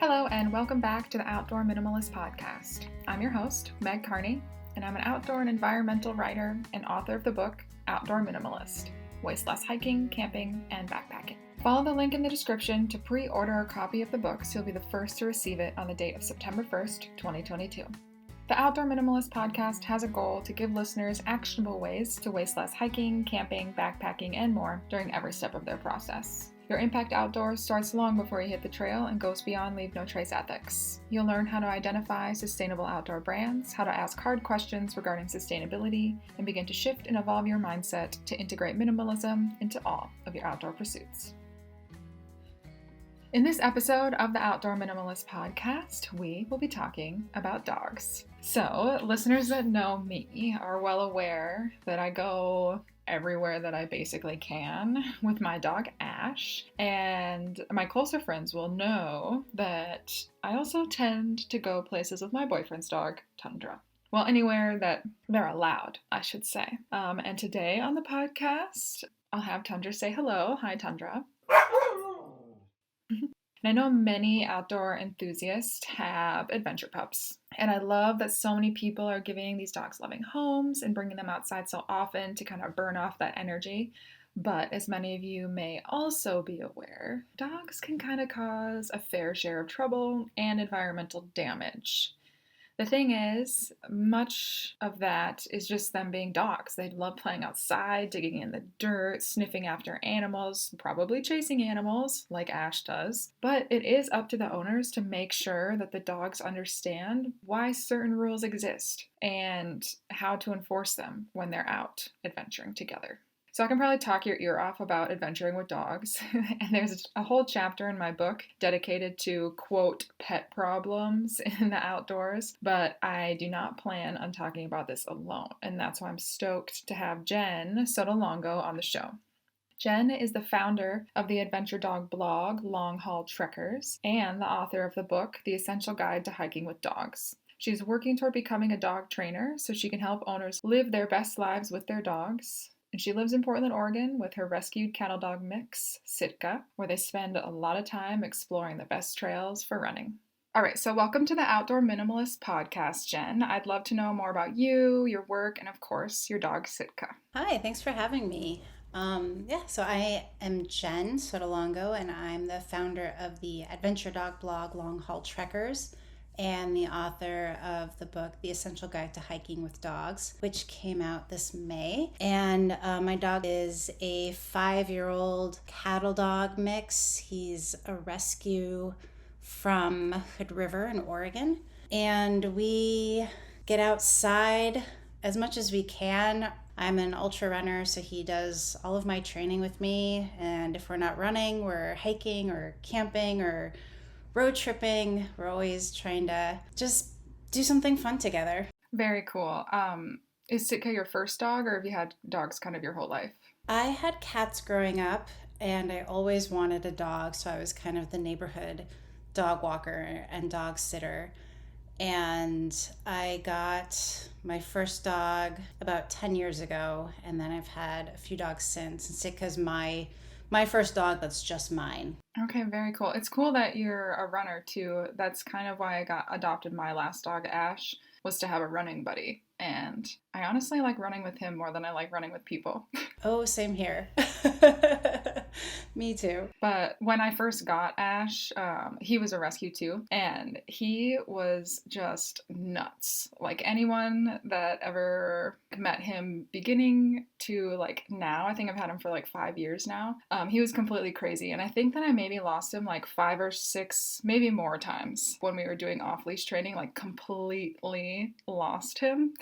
Hello, and welcome back to the Outdoor Minimalist podcast. I'm your host, Meg Carney, and I'm an outdoor and environmental writer and author of the book Outdoor Minimalist: Waste Less Hiking, Camping, and Backpacking. Follow the link in the description to pre-order a copy of the book so you'll be the first to receive it on the date of September 1st, 2022. The Outdoor Minimalist podcast has a goal to give listeners actionable ways to waste less hiking, camping, backpacking, and more during every step of their process. Your impact outdoors starts long before you hit the trail and goes beyond leave no trace ethics. You'll learn how to identify sustainable outdoor brands, how to ask hard questions regarding sustainability, and begin to shift and evolve your mindset to integrate minimalism into all of your outdoor pursuits. In this episode of the Outdoor Minimalist podcast, we will be talking about dogs. So, listeners that know me are well aware that I go everywhere that I basically can with my dog Ash, and my closer friends will know that I also tend to go places with my boyfriend's dog, Tundra. Well, anywhere that they're allowed, I should say. And today on the podcast, I'll have Tundra say hello. Hi, Tundra. And I know many outdoor enthusiasts have adventure pups, and I love that so many people are giving these dogs loving homes and bringing them outside so often to kind of burn off that energy. But as many of you may also be aware, dogs can kind of cause a fair share of trouble and environmental damage. The thing is, much of that is just them being dogs. They love playing outside, digging in the dirt, sniffing after animals, probably chasing animals like Ash does. But it is up to the owners to make sure that the dogs understand why certain rules exist and how to enforce them when they're out adventuring together. So I can probably talk your ear off about adventuring with dogs, and there's a whole chapter in my book dedicated to, quote, pet problems in the outdoors, but I do not plan on talking about this alone, and that's why I'm stoked to have Jen Sotolongo on the show. Jen is the founder of the adventure dog blog, Long Haul Trekkers, and the author of the book, The Essential Guide to Hiking with Dogs. She's working toward becoming a dog trainer so she can help owners live their best lives with their dogs. And she lives in Portland, Oregon with her rescued cattle dog mix, Sitka, where they spend a lot of time exploring the best trails for running. All right, so welcome to the Outdoor Minimalist podcast, Jen. I'd love to know more about you, your work, and of course, your dog, Sitka. Hi, thanks for having me. So I am Jen Sotolongo, and I'm the founder of the adventure dog blog, Long Haul Trekkers, and the author of the book, The Essential Guide to Hiking with Dogs, which came out this May. And my dog is a 5-year-old cattle dog mix. He's a rescue from Hood River in Oregon. And we get outside as much as we can. I'm an ultra runner, so he does all of my training with me. And if we're not running, we're hiking or camping or road tripping. We're always trying to just do something fun together. Very cool. Is Sitka your first dog, or have you had dogs kind of your whole life? I had cats growing up, and I always wanted a dog, so I was kind of the neighborhood dog walker and dog sitter. And I got my first dog about 10 years ago, and then I've had a few dogs since. And Sitka's my first dog that's just mine. Okay, very cool. It's cool that you're a runner too. That's kind of why I adopted my last dog, Ash, was to have a running buddy. And I honestly like running with him more than I like running with people. Oh, same here. Me too. But when I first got Ash, he was a rescue too, and he was just nuts. Like anyone that ever met him beginning to like now, I think I've had him for like 5 years now, he was completely crazy. And I think that I maybe lost him like 5 or 6, maybe more times when we were doing off-leash training, like completely lost him.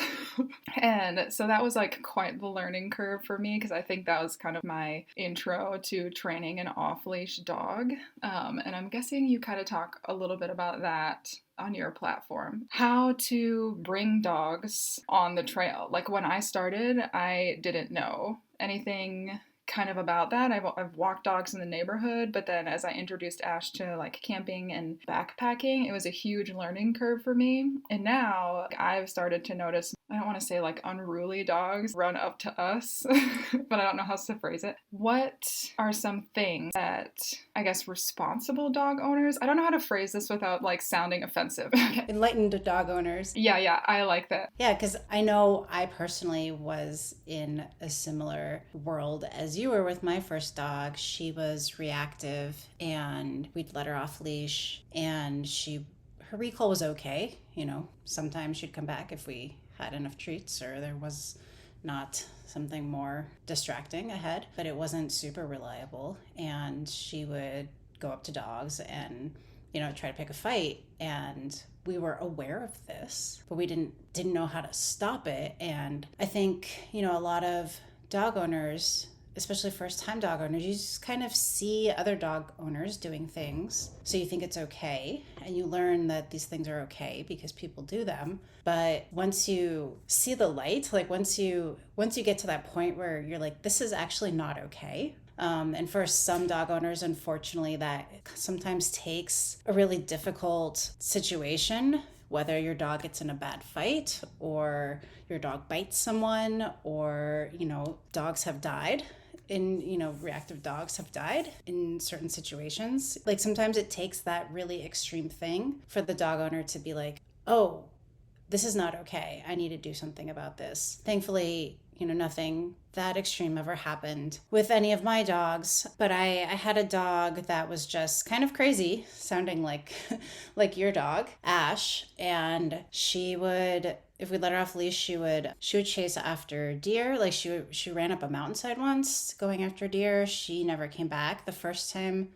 And so that was like quite the learning curve for me, because I think that was kind of my intro to training an off-leash dog. And I'm guessing you kind of talk a little bit about that on your platform. How to bring dogs on the trail. Like when I started, I didn't know anything kind of about that. I've walked dogs in the neighborhood, but then as I introduced Ash to like camping and backpacking, it was a huge learning curve for me. And now I've started to notice, I don't want to say like unruly dogs run up to us, but I don't know how to phrase it. What are some things that I guess responsible dog owners, I don't know how to phrase this without like sounding offensive. Enlightened dog owners. Yeah, I like that. Yeah, because I know I personally was in a similar world as you were with my first dog. She was reactive and we'd let her off leash and her recall was okay. Sometimes she'd come back if we had enough treats or there was not something more distracting ahead, but it wasn't super reliable. And she would go up to dogs and try to pick a fight. And we were aware of this, but we didn't know how to stop it. And I think, a lot of dog owners, especially first time dog owners, you just kind of see other dog owners doing things. So you think it's okay. And you learn that these things are okay because people do them. But once you see the light, like once you get to that point where you're like, this is actually not okay. And for some dog owners, unfortunately, that sometimes takes a really difficult situation, whether your dog gets in a bad fight or your dog bites someone or, dogs have died. Reactive dogs have died in certain situations. Like sometimes it takes that really extreme thing for the dog owner to be like, oh, this is not okay. I need to do something about this. Thankfully, nothing that extreme ever happened with any of my dogs, but I had a dog that was just kind of crazy, sounding like your dog, Ash, and she would, if we let her off leash, she would chase after deer. Like she ran up a mountainside once going after deer. She never came back. The first time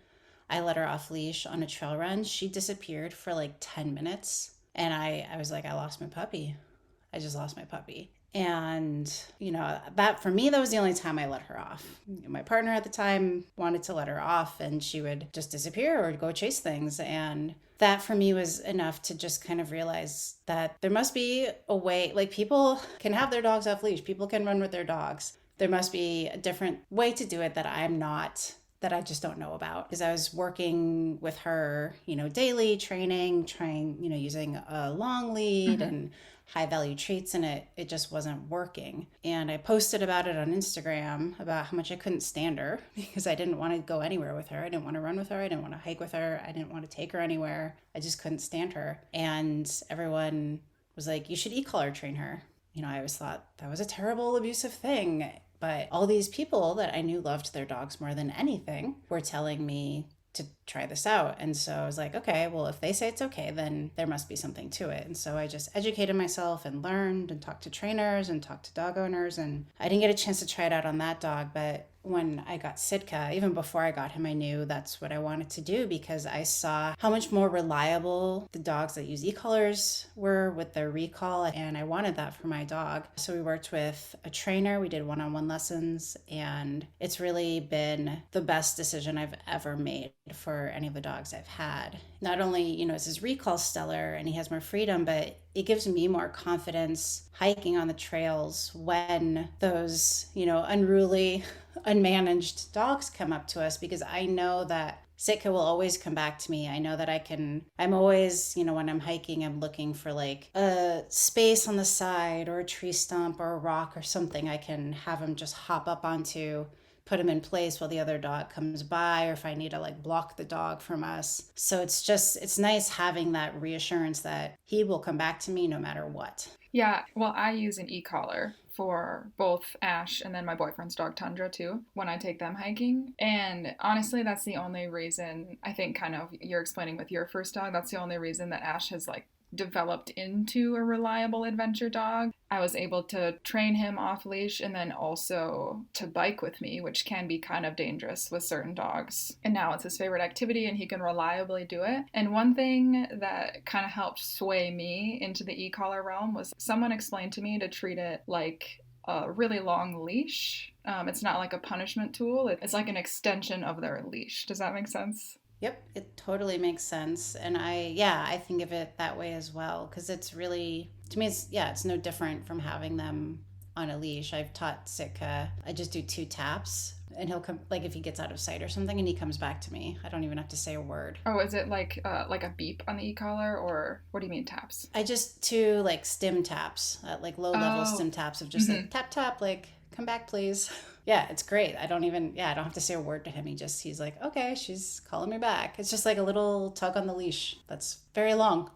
I let her off leash on a trail run, she disappeared for like 10 minutes. And I was like, I lost my puppy. I just lost my puppy. And, that for me, that was the only time I let her off. My partner at the time wanted to let her off and she would just disappear or go chase things. And that for me was enough to just kind of realize that there must be a way, like people can have their dogs off leash, people can run with their dogs. There must be a different way to do it that I just don't know about. Because I was working with her, daily training, trying, using a long lead and high value treats, and it just wasn't working. And I posted about it on Instagram about how much I couldn't stand her because I didn't want to go anywhere with her. I didn't want to run with her. I didn't want to hike with her. I didn't want to take her anywhere. I just couldn't stand her. And everyone was like, you should e-collar train her. I always thought that was a terrible abusive thing. But all these people that I knew loved their dogs more than anything were telling me to try this out. And so I was like, okay, well, if they say it's okay, then there must be something to it. And so I just educated myself and learned and talked to trainers and talked to dog owners. And I didn't get a chance to try it out on that dog, but when I got Sitka, even before I got him, I knew that's what I wanted to do because I saw how much more reliable the dogs that use e-collars were with their recall, and I wanted that for my dog. So we worked with a trainer, we did one-on-one lessons, and it's really been the best decision I've ever made for any of the dogs I've had. Not only, is his recall stellar and he has more freedom, but it gives me more confidence hiking on the trails when those, unruly, unmanaged dogs come up to us, because I know that Sitka will always come back to me. I know that I'm always, when I'm hiking, I'm looking for like a space on the side or a tree stump or a rock or something I can have him just hop up onto, put him in place while the other dog comes by, or if I need to like block the dog from us. So it's nice having that reassurance that he will come back to me no matter what. Yeah, well, I use an e-collar for both Ash and then my boyfriend's dog Tundra too when I take them hiking. And honestly, that's the only reason, I think kind of you're explaining with your first dog, that's the only reason that Ash has like developed into a reliable adventure dog. I was able to train him off leash and then also to bike with me, which can be kind of dangerous with certain dogs. And now it's his favorite activity and he can reliably do it. And one thing that kind of helped sway me into the e-collar realm was someone explained to me to treat it like a really long leash. It's not like a punishment tool. It's like an extension of their leash. Does that make sense? Yep, it totally makes sense. And I think of it that way as well, because it's really, to me, it's no different from having them on a leash. I've taught Sitka, I just do 2 taps And he'll come, like if he gets out of sight or something and he comes back to me, I don't even have to say a word. Oh, is it like a beep on the e-collar, or what do you mean taps? I just do like stim taps, like low level Oh, stim taps of just mm-hmm. like tap tap, like come back please. Yeah, it's great. I don't have to say a word to him. He's like, okay, she's calling me back. It's just like a little tug on the leash that's very long.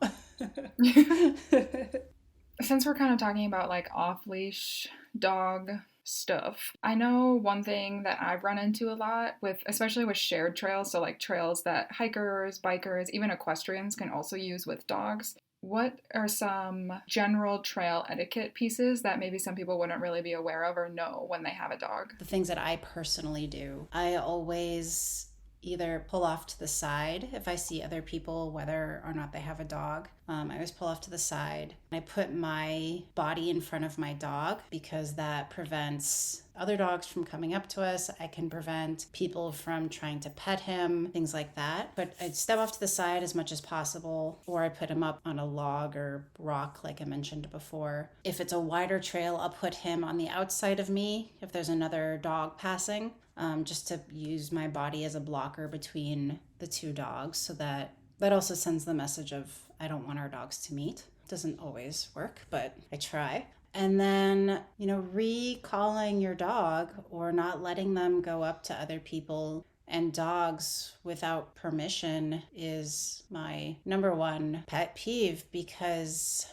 Since we're kind of talking about like off leash dog stuff, I know one thing that I've run into a lot with, especially with shared trails, so like trails that hikers, bikers, even equestrians can also use with dogs. What are some general trail etiquette pieces that maybe some people wouldn't really be aware of or know when they have a dog? The things that I personally do, I always either pull off to the side if I see other people, whether or not they have a dog. I always pull off to the side. I put my body in front of my dog because that prevents other dogs from coming up to us. I can prevent people from trying to pet him, things like that. But I'd step off to the side as much as possible, or I put him up on a log or rock, like I mentioned before. If it's a wider trail, I'll put him on the outside of me if there's another dog passing, just to use my body as a blocker between the two dogs, so that also sends the message of I don't want our dogs to meet. Doesn't always work, but I try. And then, recalling your dog or not letting them go up to other people and dogs without permission is my number one pet peeve because,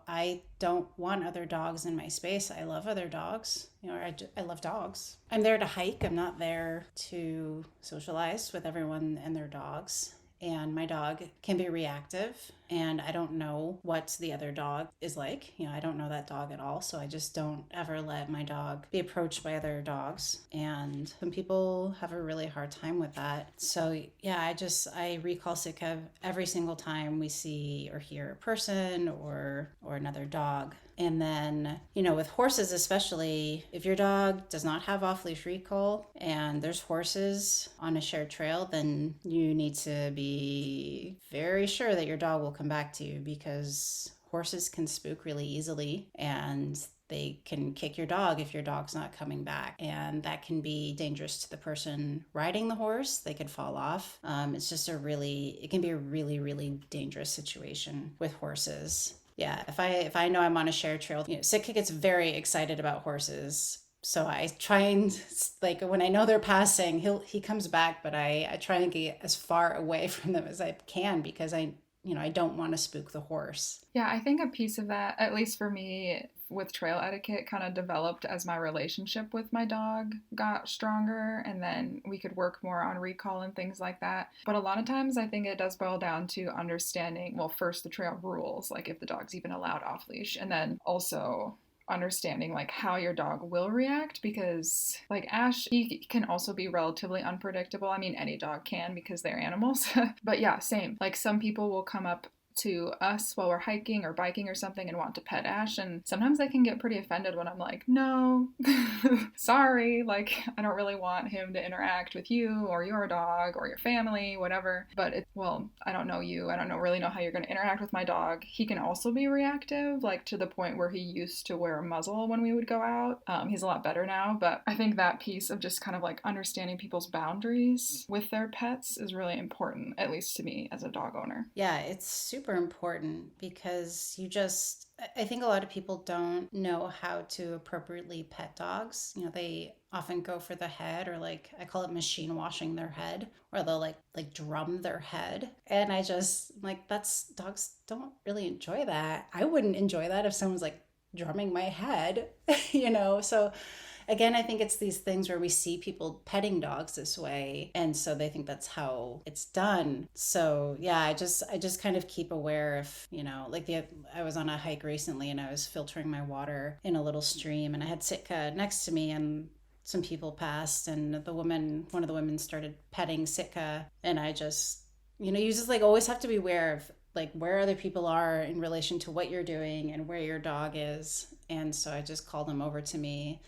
I don't want other dogs in my space. I love other dogs. I love dogs. I'm there to hike. I'm not there to socialize with everyone and their dogs. And my dog can be reactive, and I don't know what the other dog is like. I don't know that dog at all, so I just don't ever let my dog be approached by other dogs. And some people have a really hard time with that. So yeah, I recall Sitka every single time we see or hear a person or another dog. And then, with horses, especially, if your dog does not have off leash recall and there's horses on a shared trail, then you need to be very sure that your dog will come back to you because horses can spook really easily and they can kick your dog if your dog's not coming back. And that can be dangerous to the person riding the horse. They could fall off. It can be a really, really dangerous situation with horses. Yeah, if I know I'm on a shared trail, Sitka gets very excited about horses. So I try and like when I know they're passing, he comes back, but I try and get as far away from them as I can because I don't want to spook the horse. Yeah, I think a piece of that, at least for me, with trail etiquette kind of developed as my relationship with my dog got stronger, and then we could work more on recall and things like that. But a lot of times I think it does boil down to understanding, well, first the trail rules, like if the dog's even allowed off leash, and then also understanding like how your dog will react, because like Ash, he can also be relatively unpredictable. I mean, any dog can because they're animals. But yeah, same, like some people will come up to us while we're hiking or biking or something and want to pet Ash, and sometimes they can get pretty offended when I'm like, no, sorry, like I don't really want him to interact with you or your dog or your family, whatever. But I don't know you, I don't really know how you're going to interact with my dog. He can also be reactive, like to the point where he used to wear a muzzle when we would go out. He's a lot better now, but I think that piece of just kind of like understanding people's boundaries with their pets is really important, at least to me as a dog owner. Yeah, it's super important because I think a lot of people don't know how to appropriately pet dogs. They often go for the head, or like I call it machine washing their head, or they'll like drum their head. And I just dogs don't really enjoy that. I wouldn't enjoy that if someone's like drumming my head, So again, I think it's these things where we see people petting dogs this way, and so they think that's how it's done. So yeah, I just kind of keep aware of, I was on a hike recently and I was filtering my water in a little stream, and I had Sitka next to me, and some people passed, and one of the women started petting Sitka, and I just, you just like always have to be aware of like where other people are in relation to what you're doing and where your dog is. And so I just called them over to me.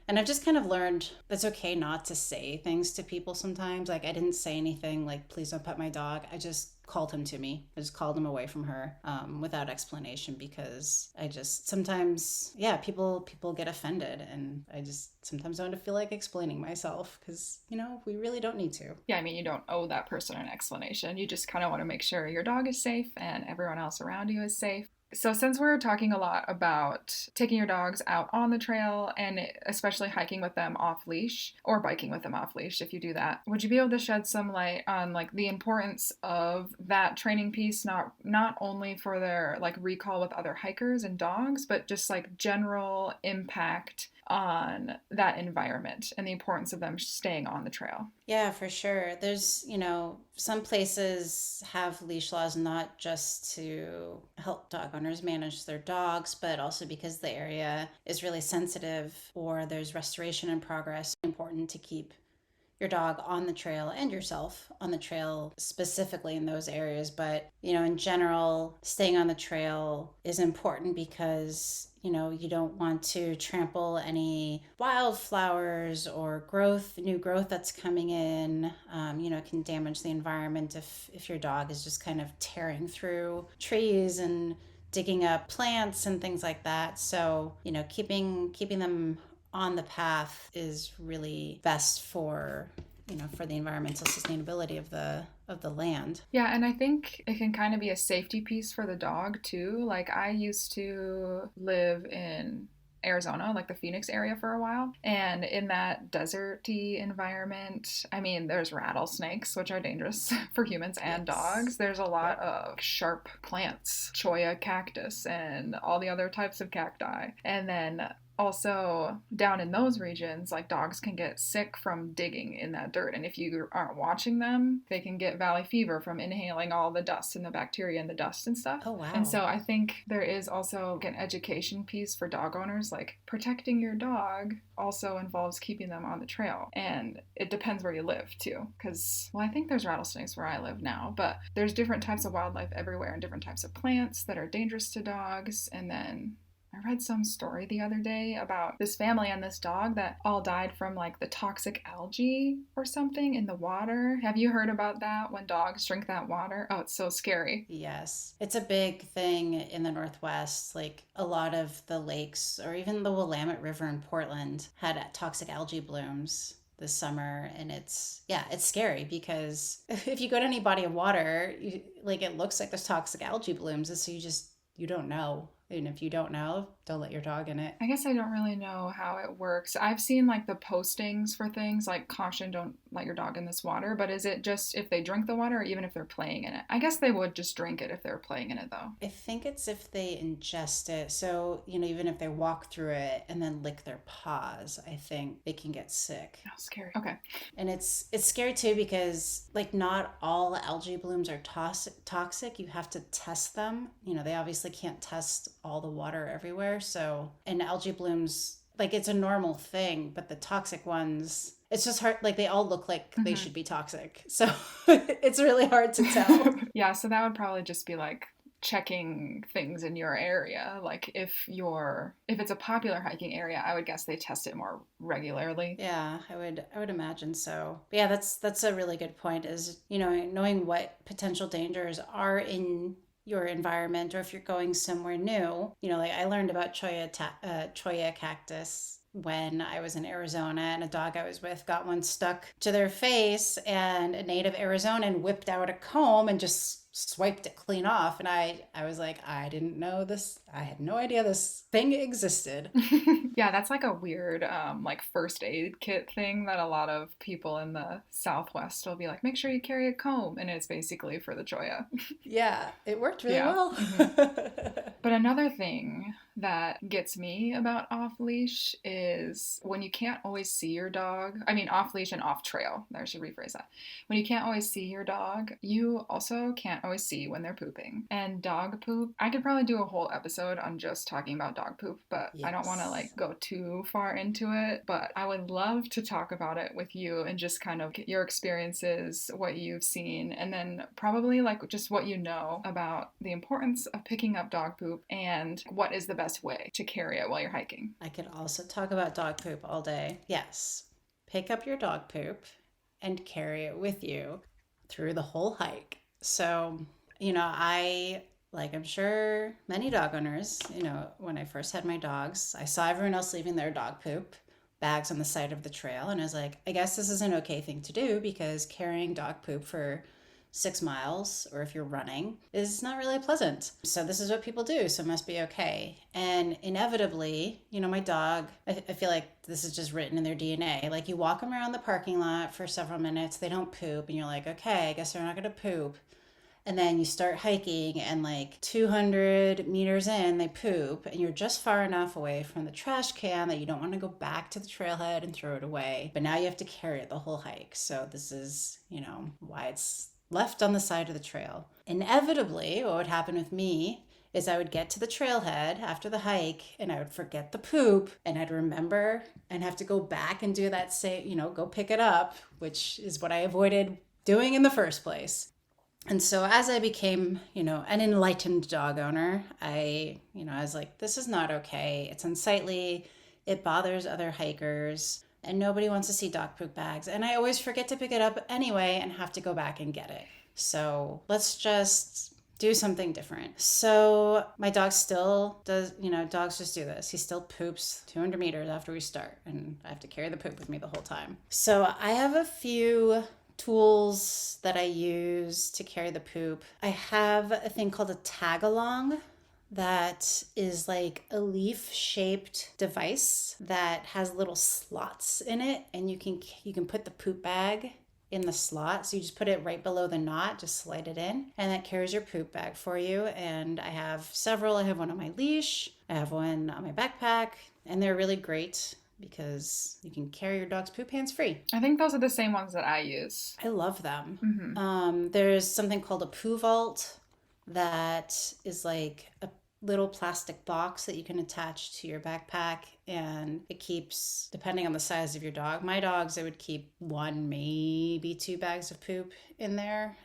And I've just kind of learned it's okay not to say things to people sometimes. Like I didn't say anything like, please don't pet my dog. I just called him to me. I just called him away from her without explanation, because I just sometimes, yeah, people get offended, and I just sometimes don't feel like explaining myself, because, we really don't need to. Yeah, I mean, you don't owe that person an explanation. You just kind of want to make sure your dog is safe and everyone else around you is safe. So, since we're talking a lot about taking your dogs out on the trail and especially hiking with them off leash or biking with them off leash, if you do that, would you be able to shed some light on like the importance of that training piece, not only for their like recall with other hikers and dogs, but just like general impact on that environment and the importance of them staying on the trail? Yeah, for sure. There's, some places have leash laws not just to help dog owners manage their dogs, but also because the area is really sensitive or there's restoration in progress. It's important to keep your dog on the trail and yourself on the trail, specifically in those areas. But, in general, staying on the trail is important because, you don't want to trample any wildflowers or new growth that's coming in. It can damage the environment if your dog is just kind of tearing through trees and digging up plants and things like that. So, keeping them on the path is really best for the environmental sustainability of the land. Yeah, and I think it can kind of be a safety piece for the dog too. Like I used to live in Arizona, like the Phoenix area for a while. And in that deserty environment, I mean, there's rattlesnakes, which are dangerous for humans and dogs. There's a lot of sharp plants, cholla cactus, and all the other types of cacti. And then also down in those regions, like dogs can get sick from digging in that dirt, and if you aren't watching them, they can get valley fever from inhaling all the dust and the bacteria in the dust and stuff. Oh, wow. And so I think there is also an education piece for dog owners, like protecting your dog also involves keeping them on the trail, and it depends where you live too, because I think there's rattlesnakes where I live now, but there's different types of wildlife everywhere and different types of plants that are dangerous to dogs. And then I read some story the other day about this family and this dog that all died from like the toxic algae or something in the water. Have you heard about that when dogs drink that water? Oh, it's so scary. Yes. It's a big thing in the Northwest. Like a lot of the lakes or even the Willamette River in Portland had toxic algae blooms this summer, and it's scary because if you go to any body of water, it looks like there's toxic algae blooms, and so you don't know. And if you don't know, don't let your dog in it. I guess I don't really know how it works. I've seen like the postings for things like caution, don't let your dog in this water. But is it just if they drink the water or even if they're playing in it? I guess they would just drink it if they're playing in it though. I think it's if they ingest it. So, even if they walk through it and then lick their paws, I think they can get sick. Oh, scary. Okay. And it's scary too because not all algae blooms are toxic. You have to test them. They obviously can't test all the water everywhere. So, and algae blooms, it's a normal thing, but the toxic ones, it's just hard. They all look like they should be toxic. So it's really hard to tell. Yeah. So that would probably just be like checking things in your area. Like if it's a popular hiking area, I would guess they test it more regularly. Yeah, I would imagine so. But yeah, that's a really good point, is, knowing what potential dangers are in your environment, or if you're going somewhere new. I learned about cholla cactus when I was in Arizona, and a dog I was with got one stuck to their face, and a native Arizonan whipped out a comb and just swiped it clean off. And I was like, I didn't know this. I had no idea this thing existed. Yeah, that's like a weird first aid kit thing that a lot of people in the Southwest will be like, make sure you carry a comb, and it's basically for the cholla. Yeah, it worked really well. But another thing that gets me about off leash is when you can't always see your dog. I mean, off leash and off trail. I should rephrase that. When you can't always see your dog, you also can't always see when they're pooping. And dog poop, I could probably do a whole episode on just talking about dog poop, but yes. I don't want to go too far into it. But I would love to talk about it with you and just kind of get your experiences, what you've seen, and then probably just what you know about the importance of picking up dog poop and what is the best way to carry it while you're hiking. I could also talk about dog poop all day. Yes, pick up your dog poop and carry it with you through the whole hike. So, like I'm sure many dog owners, when I first had my dogs, I saw everyone else leaving their dog poop bags on the side of the trail. And I was like, I guess this is an okay thing to do because carrying dog poop for 6 miles, or if you're running, is not really pleasant. So this is what people do. So it must be okay. And inevitably, my dog, I feel like this is just written in their DNA. Like you walk them around the parking lot for several minutes, they don't poop, and you're like, okay, I guess they're not going to poop. And then you start hiking, and like 200 meters in, they poop, and you're just far enough away from the trash can that you don't want to go back to the trailhead and throw it away. But now you have to carry it the whole hike. So this is, why it's left on the side of the trail. Inevitably, what would happen with me is I would get to the trailhead after the hike and I would forget the poop, and I'd remember and have to go back and do that, go pick it up, which is what I avoided doing in the first place. And so as I became, an enlightened dog owner, I was like, this is not okay. It's unsightly. It bothers other hikers, and nobody wants to see dog poop bags. And I always forget to pick it up anyway and have to go back and get it. So let's just do something different. So my dog still does, dogs just do this. He still poops 200 meters after we start, and I have to carry the poop with me the whole time. So I have a few tools that I use to carry the poop. I have a thing called a tag along that is like a leaf shaped device that has little slots in it, and you can put the poop bag in the slot. So you just put it right below the knot, just slide it in, and that carries your poop bag for you. And I have several. I have one on my leash, I have one on my backpack, and they're really great because you can carry your dog's poop hands free. I think those are the same ones that I use. I love them. Mm-hmm. There's something called a poo vault that is like a little plastic box that you can attach to your backpack, and it keeps, depending on the size of your dog. My dogs, it would keep 1, maybe 2 bags of poop in there.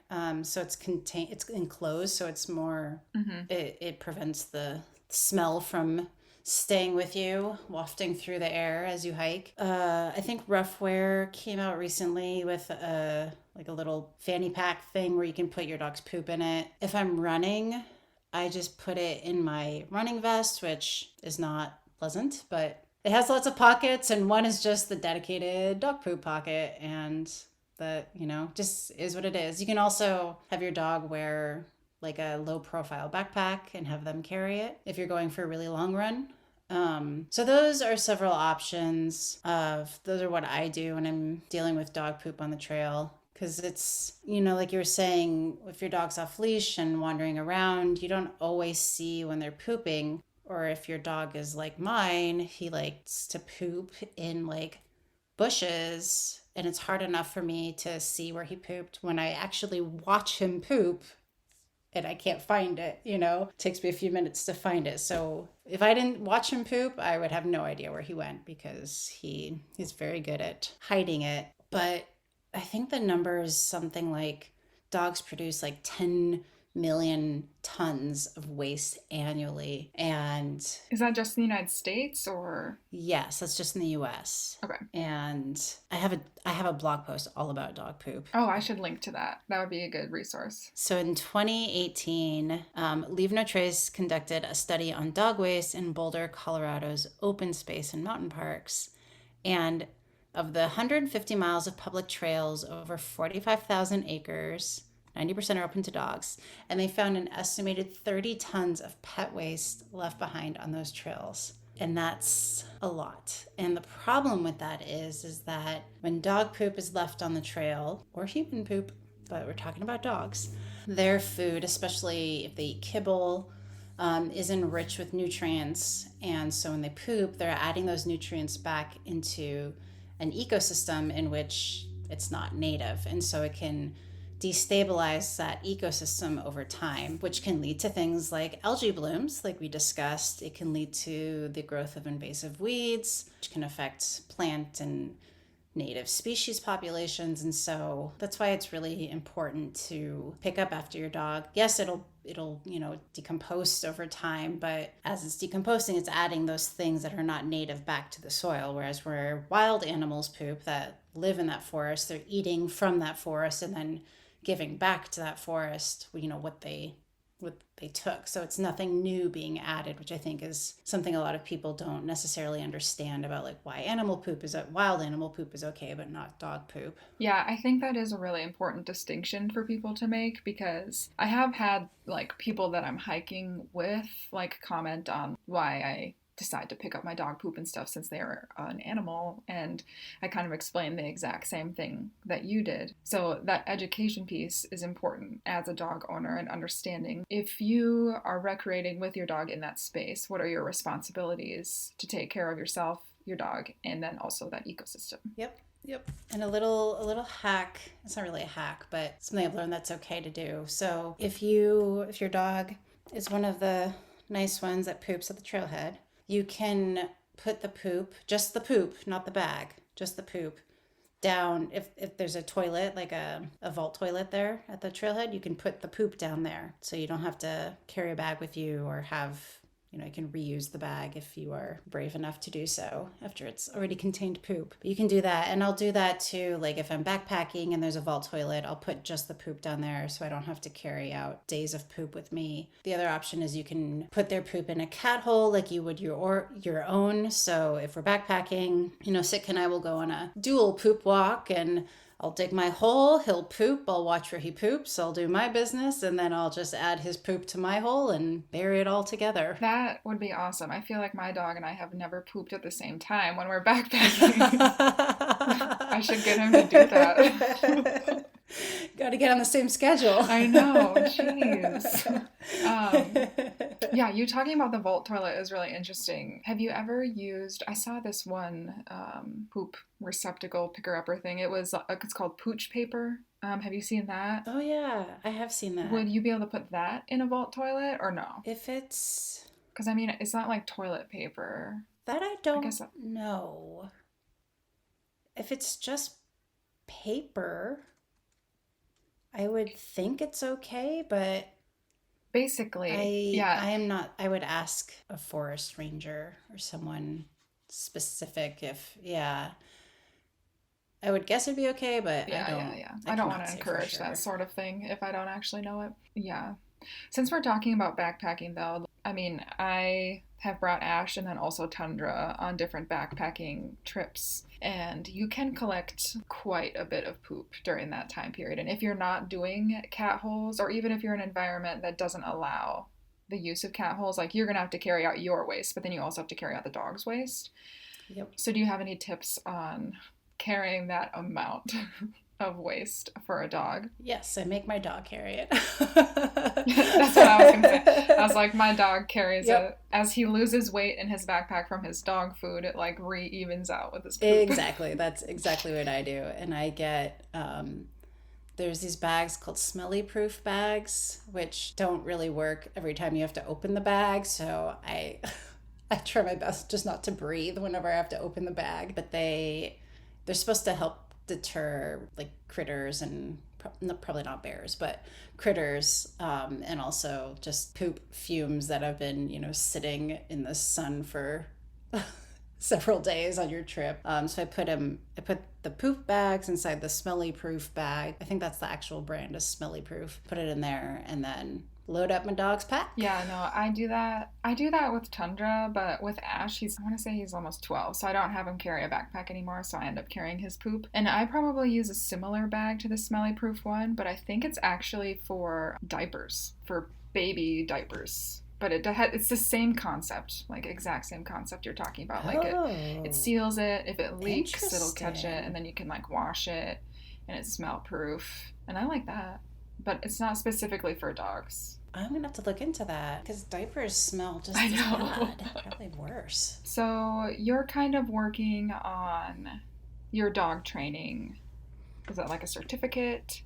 So it's enclosed, so it's more, it prevents the smell from staying with you, wafting through the air as you hike. I think Roughwear came out recently with a little fanny pack thing where you can put your dog's poop in it. If I'm running, I just put it in my running vest, which is not pleasant, but it has lots of pockets, and one is just the dedicated dog poop pocket, and that, just is what it is. You can also have your dog wear like a low profile backpack and have them carry it if you're going for a really long run. So those are several options. Those are what I do when I'm dealing with dog poop on the trail. Because it's, like you were saying, if your dog's off leash and wandering around, you don't always see when they're pooping. Or if your dog is like mine, he likes to poop in like bushes, and it's hard enough for me to see where he pooped when I actually watch him poop and I can't find it, It takes me a few minutes to find it. So if I didn't watch him poop, I would have no idea where he went because he's very good at hiding it. But I think the number is something like dogs produce like 10 million tons of waste annually. And is that just in the United States or? Yes, that's just in the US. Okay. And I have a blog post all about dog poop. Oh, I should link to that. That would be a good resource. So in 2018, Leave No Trace conducted a study on dog waste in Boulder, Colorado's open space and mountain parks. And of the 150 miles of public trails over 45,000 acres, 90% are open to dogs, and they found an estimated 30 tons of pet waste left behind on those trails. And that's a lot. And the problem with that is that when dog poop is left on the trail, or human poop, but we're talking about dogs, their food, especially if they eat kibble, is enriched with nutrients. And so when they poop, they're adding those nutrients back into an ecosystem in which it's not native. And so it can destabilize that ecosystem over time, which can lead to things like algae blooms, like we discussed. It can lead to the growth of invasive weeds, which can affect plant and native species populations. And so that's why it's really important to pick up after your dog. Yes, it'll decompose over time, but as it's decomposing, it's adding those things that are not native back to the soil. Whereas where wild animals poop that live in that forest, they're eating from that forest and then giving back to that forest, what they took. So it's nothing new being added, which I think is something a lot of people don't necessarily understand about, like why wild animal poop is okay, but not dog poop. Yeah, I think that is a really important distinction for people to make because I have had like people that I'm hiking with like comment on why I decide to pick up my dog poop and stuff since they're an animal, and I kind of explained the exact same thing that you did. So that education piece is important as a dog owner and understanding if you are recreating with your dog in that space, what are your responsibilities to take care of yourself, your dog, and then also that ecosystem. Yep. Yep. And a little hack, it's not really a hack, but something I've learned that's okay to do. So if your dog is one of the nice ones that poops at the trailhead, you can put the poop, just the poop, not the bag, just the poop, down. If there's a toilet, like a vault toilet there at the trailhead, you can put the poop down there. So you don't have to carry a bag with you or have, you can reuse the bag if you are brave enough to do so after it's already contained poop. But you can do that. And I'll do that too. Like if I'm backpacking and there's a vault toilet, I'll put just the poop down there so I don't have to carry out days of poop with me. The other option is you can put their poop in a cat hole like you would your own. So if we're backpacking, Sitka and I will go on a dual poop walk, and I'll dig my hole, he'll poop, I'll watch where he poops, I'll do my business, and then I'll just add his poop to my hole and bury it all together. That would be awesome. I feel like my dog and I have never pooped at the same time when we're backpacking. I should get him to do that. Got to get on the same schedule. I know, jeez. Yeah, you talking about the vault toilet is really interesting. Have you ever used, I saw this one poop receptacle picker-upper thing. It's called pooch paper. Have you seen that? Oh yeah, I have seen that. Would you be able to put that in a vault toilet or no? If it's... Because I mean, it's not like toilet paper. That I don't know. If it's just paper, I would think it's okay, but basically, I am not. I would ask a forest ranger or someone specific I would guess it'd be okay, but I don't want to encourage that sort of thing if I don't actually know it. Yeah. Since we're talking about backpacking though, I mean, I have brought Ash and then also Tundra on different backpacking trips, and you can collect quite a bit of poop during that time period. And if you're not doing cat holes, or even if you're in an environment that doesn't allow the use of cat holes, like you're going to have to carry out your waste, but then you also have to carry out the dog's waste. Yep. So do you have any tips on carrying that amount of waste for a dog? Yes, I make my dog carry it. That's what I was going to say. I was like, my dog carries it. As he loses weight in his backpack from his dog food, it like re-evens out with his poop. Exactly. That's exactly what I do. And I get, there's these bags called smelly proof bags, which don't really work every time you have to open the bag. So I try my best just not to breathe whenever I have to open the bag. But they're supposed to help deter like critters and probably not bears, but critters, and also just poop fumes that have been sitting in the sun for several days on your trip. So I put the poop bags inside the smelly proof bag. I think that's the actual brand, is smelly proof. Put it in there and then load up my dog's pack. Yeah, no, I do that. I do that with Tundra, but with Ash, I want to say he's almost 12, so I don't have him carry a backpack anymore, so I end up carrying his poop. And I probably use a similar bag to the smelly proof one, but I think it's actually for diapers, for baby diapers. But it's the same concept, like exact same concept you're talking about. Like it seals it. If it leaks, it'll catch it, and then you can like wash it, and it's smell proof. And I like that. But it's not specifically for dogs. I'm going to have to look into that because diapers smell just as bad. Probably worse. So you're kind of working on your dog training. Is that like a certificate,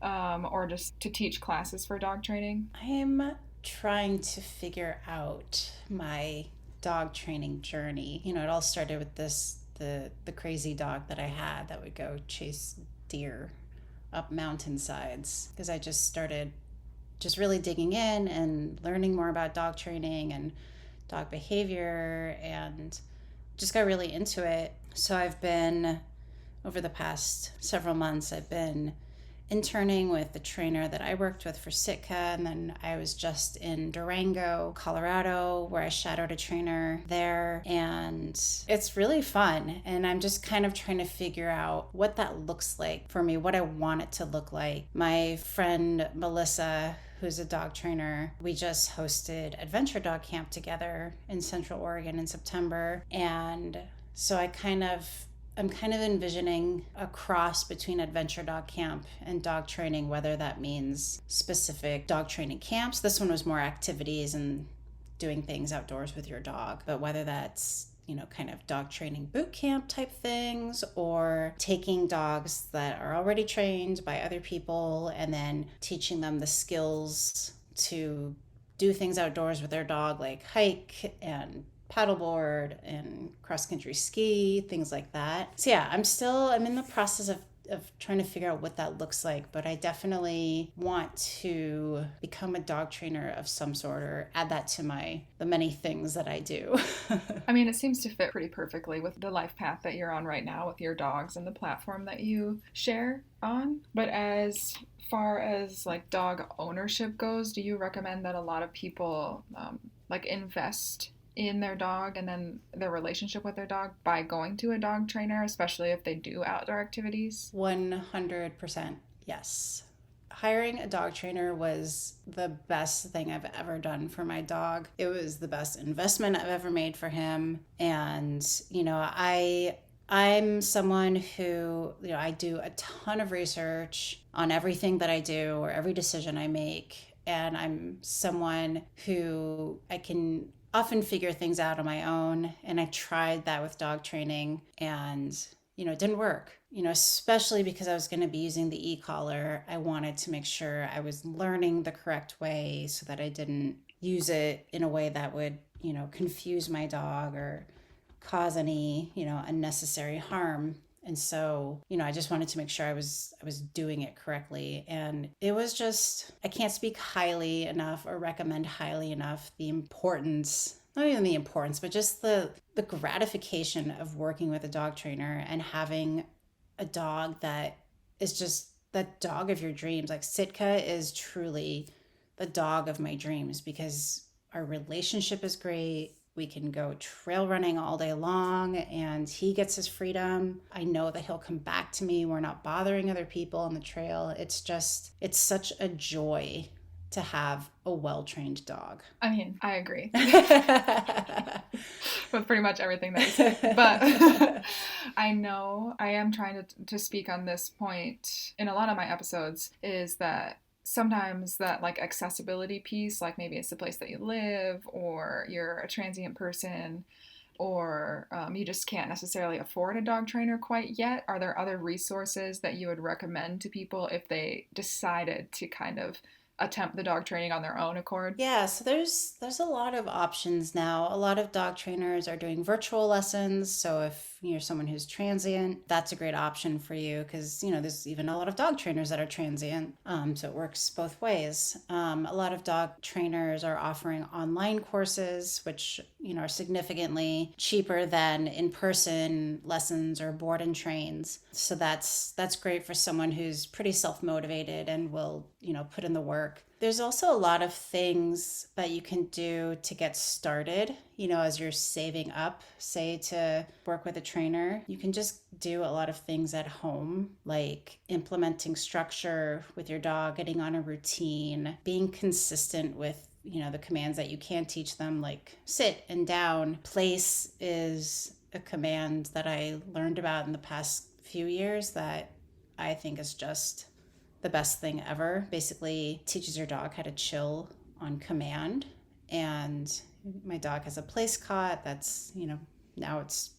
or just to teach classes for dog training? I'm trying to figure out my dog training journey. It all started with the crazy dog that I had that would go chase deer up mountainsides, because I just started really digging in and learning more about dog training and dog behavior, and just got really into it. So over the past several months, I've been interning with the trainer that I worked with for Sitka, and then I was just in Durango, Colorado, where I shadowed a trainer there, and it's really fun. And I'm just kind of trying to figure out what that looks like for me, what I want it to look like. My friend Melissa, who's a dog trainer, we just hosted Adventure Dog Camp together in Central Oregon in September. And so I'm kind of envisioning a cross between Adventure Dog Camp and dog training, whether that means specific dog training camps. This one was more activities and doing things outdoors with your dog, but whether that's kind of dog training boot camp type things, or taking dogs that are already trained by other people and then teaching them the skills to do things outdoors with their dog, like hike and paddleboard and cross-country ski, things like that. So yeah, I'm in the process of trying to figure out what that looks like, but I definitely want to become a dog trainer of some sort, or add that to the many things that I do. I mean, it seems to fit pretty perfectly with the life path that you're on right now with your dogs and the platform that you share on. But as far as like dog ownership goes, do you recommend that a lot of people like invest in their dog and then their relationship with their dog by going to a dog trainer, especially if they do outdoor activities? 100% yes. Hiring a dog trainer was the best thing I've ever done for my dog. It was the best investment I've ever made for him. And, I'm someone who, I do a ton of research on everything that I do or every decision I make. And I'm someone who I can often figure things out on my own. And I tried that with dog training, and, it didn't work. Especially because I was going to be using the e-collar. I wanted to make sure I was learning the correct way so that I didn't use it in a way that would, confuse my dog or cause any, unnecessary harm. And so, I just wanted to make sure I was doing it correctly. And it was just, I can't speak highly enough or recommend highly enough the importance, not even the importance, but just the gratification of working with a dog trainer and having a dog that is just the dog of your dreams. Like Sitka is truly the dog of my dreams because our relationship is great. We can go trail running all day long and he gets his freedom. I know that he'll come back to me. We're not bothering other people on the trail. It's such a joy to have a well-trained dog. I mean, I agree with pretty much everything that you said. But I know I am trying to speak on this point in a lot of my episodes, is that sometimes that like accessibility piece, like maybe it's the place that you live or you're a transient person, or you just can't necessarily afford a dog trainer quite yet. Are there other resources that you would recommend to people if they decided to kind of attempt the dog training on their own accord? Yeah, so there's a lot of options now. A lot of dog trainers are doing virtual lessons. So if you're someone who's transient, that's a great option for you because, there's even a lot of dog trainers that are transient. So it works both ways. A lot of dog trainers are offering online courses, which, are significantly cheaper than in-person lessons or board and trains. So that's great for someone who's pretty self-motivated and will, put in the work. There's also a lot of things that you can do to get started, as you're saving up, say, to work with a trainer. You can just do a lot of things at home, like implementing structure with your dog, getting on a routine, being consistent with, the commands that you can teach them, like sit and down. Place is a command that I learned about in the past few years that I think is just the best thing ever. Basically teaches your dog how to chill on command. And my dog has a place cot that's, now it's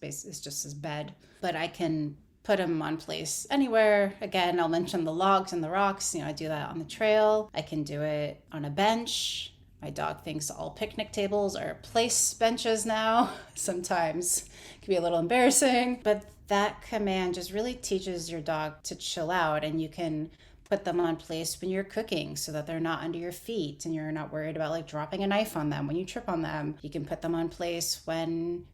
just his bed, but I can put him on place anywhere. Again, I'll mention the logs and the rocks. I do that on the trail. I can do it on a bench. My dog thinks all picnic tables are place benches now. Sometimes it can be a little embarrassing, but that command just really teaches your dog to chill out, and you can put them on place when you're cooking so that they're not under your feet and you're not worried about like dropping a knife on them when you trip on them. You can put them on place when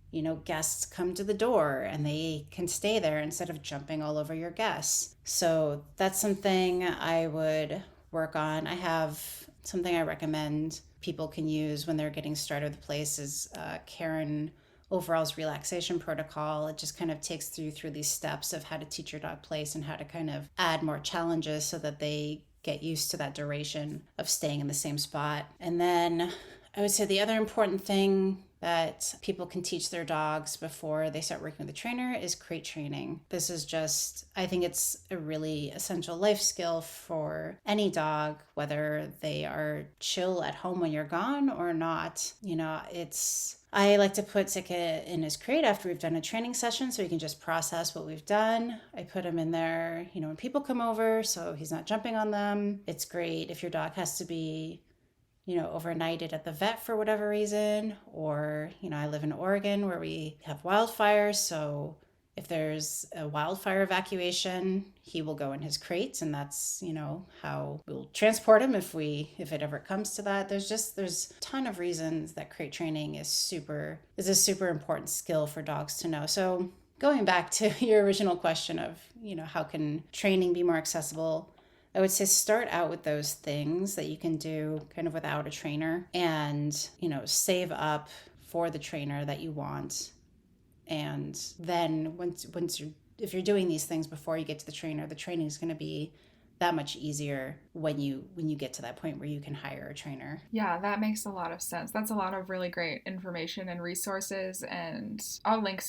guests come to the door and they can stay there instead of jumping all over your guests. So that's something I would work on. I have something I recommend people can use when they're getting started with the place is Karen Overall's relaxation protocol. It just kind of takes you through these steps of how to teach your dog place and how to kind of add more challenges so that they get used to that duration of staying in the same spot. And then I would say the other important thing that people can teach their dogs before they start working with a trainer is crate training. This is just, I think it's a really essential life skill for any dog, whether they are chill at home when you're gone or not. I like to put Sitka in his crate after we've done a training session so he can just process what we've done. I put him in there, when people come over so he's not jumping on them. It's great if your dog has to be overnighted at the vet for whatever reason, or, I live in Oregon where we have wildfires. So if there's a wildfire evacuation, he will go in his crates, and that's, how we'll transport him if it ever comes to that. There's a ton of reasons that crate training is a super important skill for dogs to know. So going back to your original question of, how can training be more accessible? I would say start out with those things that you can do kind of without a trainer and, save up for the trainer that you want. And then if you're doing these things before you get to the training is going to be that much easier when you get to that point where you can hire a trainer. Yeah, that makes a lot of sense. That's a lot of really great information and resources, and I'll link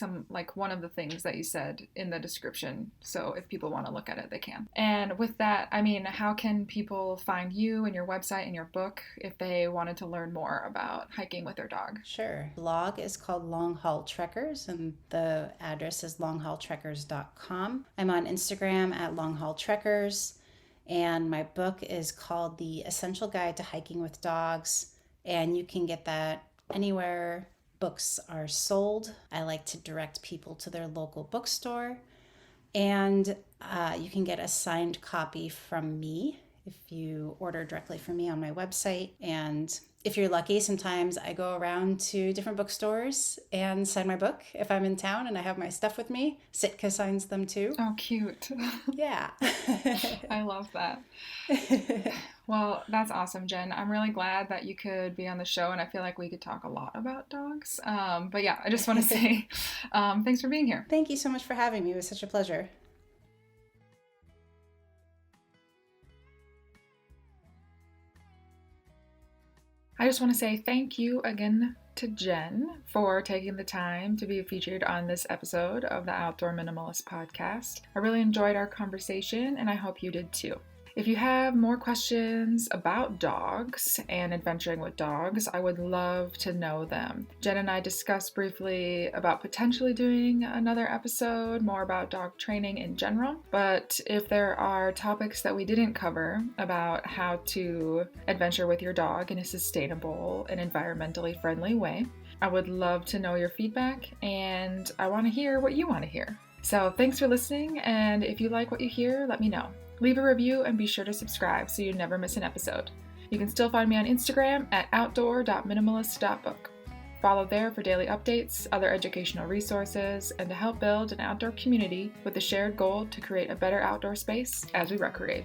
one of the things that you said in the description, so if people want to look at it, they can. And with that, how can people find you and your website and your book if they wanted to learn more about hiking with their dog? Sure. The blog is called Long Haul Trekkers, and the address is longhaultrekkers.com. I'm on Instagram at Long Haul Trekkers. And my book is called The Essential Guide to Hiking with Dogs, and you can get that anywhere books are sold. I like to direct people to their local bookstore, and you can get a signed copy from me if you order directly from me on my website. And if you're lucky, sometimes I go around to different bookstores and sign my book if I'm in town and I have my stuff with me. Sitka signs them too. Oh, cute. Yeah. I love that. Well, that's awesome, Jen. I'm really glad that you could be on the show, and I feel like we could talk a lot about dogs. But yeah, I just want to say thanks for being here. Thank you so much for having me. It was such a pleasure. I just want to say thank you again to Jen for taking the time to be featured on this episode of the Outdoor Minimalist podcast. I really enjoyed our conversation, and I hope you did too. If you have more questions about dogs and adventuring with dogs, I would love to know them. Jen and I discussed briefly about potentially doing another episode, more about dog training in general. But if there are topics that we didn't cover about how to adventure with your dog in a sustainable and environmentally friendly way, I would love to know your feedback, and I want to hear what you want to hear. So thanks for listening, and if you like what you hear, let me know. Leave a review and be sure to subscribe so you never miss an episode. You can still find me on Instagram at outdoor.minimalist.book. Follow there for daily updates, other educational resources, and to help build an outdoor community with the shared goal to create a better outdoor space as we recreate.